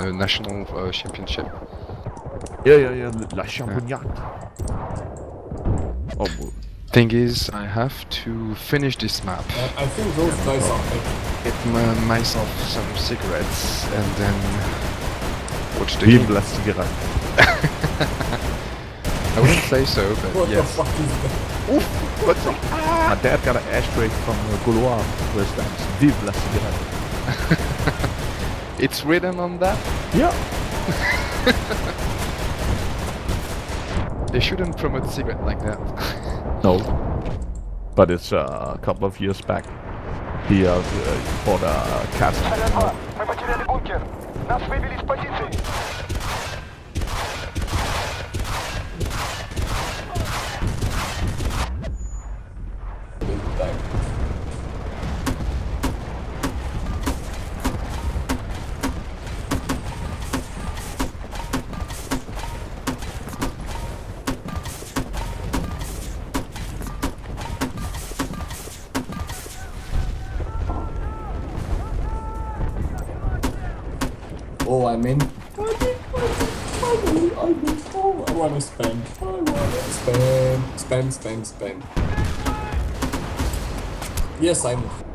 national championship. Yeah, La Champagnat. Oh, Thing is, I have to finish this map, I think those guys are like get myself some cigarettes, and then watch the vive game. la cigarette. I wouldn't say so, but what the yes. fuck is that? What's up? My dad got an ashtray from Gaulois where it stands vive la cigarette. It's written on that? Yeah. They shouldn't promote cigarette like that. No. But it's a couple of years back. He bought a castle. Салят-2, мы потеряли бункер. Нас вывели с позиции. Oh, I'm in. I wanna spam. Spam. Yes, I'm.